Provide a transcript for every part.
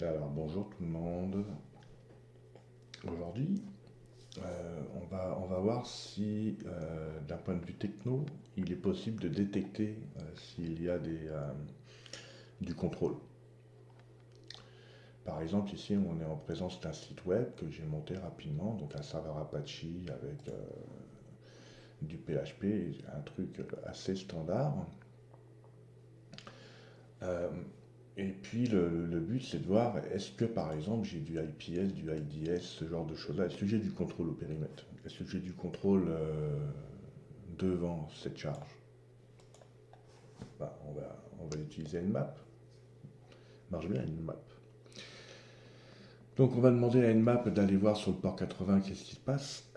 Alors bonjour tout le monde. Aujourd'hui, on va voir si, d'un point de vue techno, il est possible de détecter s'il y a du contrôle. Par exemple, ici, on est en présence d'un site web que j'ai monté rapidement, donc un serveur Apache avec du PHP, un truc assez standard. Euh, et puis le but, c'est de voir est-ce que par exemple j'ai du IPS, du IDS, ce genre de choses-là. Est-ce que j'ai du contrôle au périmètre? Est-ce que j'ai du contrôle devant cette charge? Bah, on va utiliser une map. Marche bien une map. Donc on va demander à Nmap d'aller voir sur le port 80 qu'est-ce qui se passe,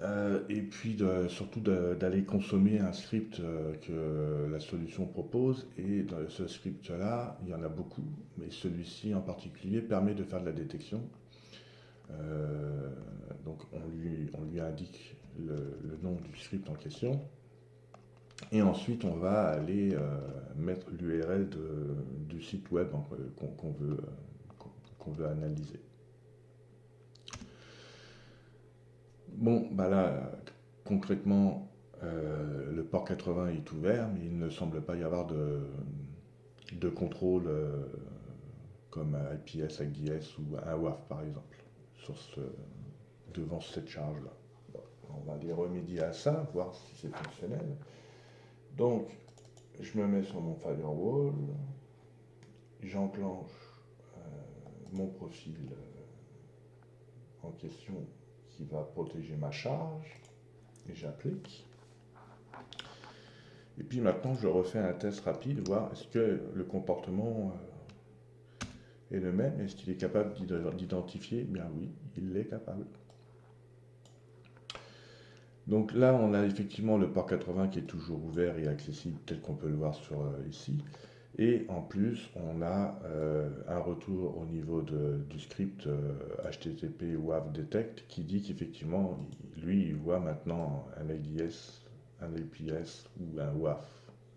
et puis surtout d'aller consommer un script que la solution propose. Et dans ce script-là, il y en a beaucoup, mais celui-ci en particulier permet de faire de la détection. Euh, donc on lui indique le nom du script en question, et ensuite on va aller mettre l'URL du site web qu'on veut analyser. Bon, bah là, concrètement, le port 80 est ouvert, mais il ne semble pas y avoir de contrôle comme IPS, IDS ou un WAF par exemple, sur devant cette charge-là. Bon, on va aller remédier à ça, voir si c'est fonctionnel. Donc, je me mets sur mon firewall, j'enclenche mon profil en question qui va protéger ma charge, et j'applique. Et puis maintenant, je refais un test rapide, voir est-ce que le comportement est le même, est-ce qu'il est capable d'identifier? Bien oui, il l'est capable. Donc là, on a effectivement le port 80 qui est toujours ouvert et accessible tel qu'on peut le voir sur ici. Et en plus, on a un retour au niveau du script HTTP WAF Detect qui dit qu'effectivement, lui, il voit maintenant un IDS, un APS ou un WAF.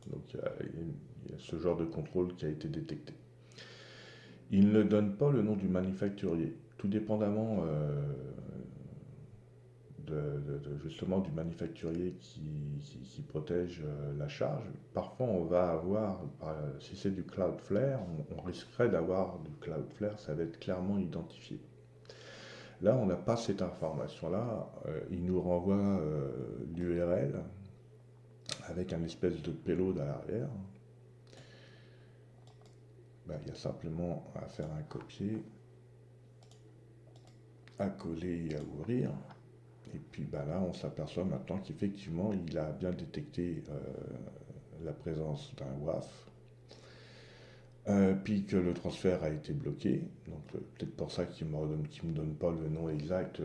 Donc il y a ce genre de contrôle qui a été détecté. Il ne donne pas le nom du manufacturier, tout dépendamment justement du manufacturier qui protège la charge. Parfois, on va avoir, si c'est du Cloudflare, on risquerait d'avoir du Cloudflare, ça va être clairement identifié. Là, on n'a pas cette information-là. Il nous renvoie l'URL avec un espèce de payload à l'arrière. Ben, il y a simplement à faire un copier, à coller et à ouvrir. Et puis ben là, on s'aperçoit maintenant qu'effectivement, il a bien détecté la présence d'un WAF, puis que le transfert a été bloqué. Donc peut-être pour ça qu'il me donne pas le nom exact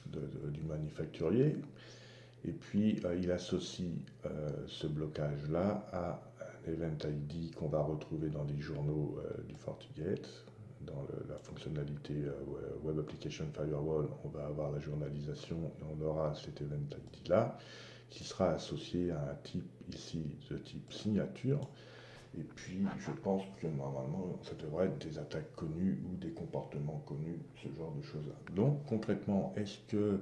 du manufacturier. Et puis il associe ce blocage-là à un event ID qu'on va retrouver dans les journaux du FortiGate. Dans la fonctionnalité Web Application Firewall, on va avoir la journalisation et on aura cet event ID là qui sera associé à un type ici de type signature. Et puis je pense que normalement ça devrait être des attaques connues ou des comportements connus, ce genre de choses-là. Donc concrètement, est-ce que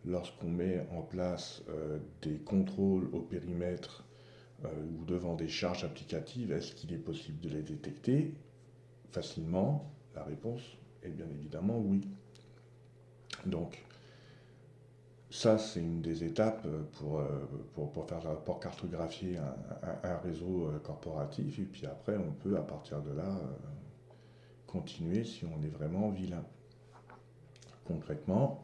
lorsqu'on met en place des contrôles au périmètre ou devant des charges applicatives, est-ce qu'il est possible de les détecter facilement? La réponse est bien évidemment oui. Donc, ça, c'est une des étapes pour cartographier un réseau corporatif. Et puis après, on peut, à partir de là, continuer si on est vraiment vilain. Concrètement,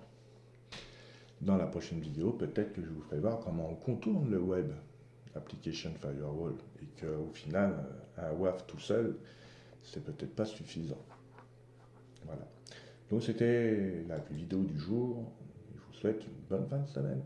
dans la prochaine vidéo, peut-être que je vous ferai voir comment on contourne le Web Application Firewall. Et qu'au final, un WAF tout seul, c'est peut-être pas suffisant. Voilà. Donc c'était la vidéo du jour. Je vous souhaite une bonne fin de semaine.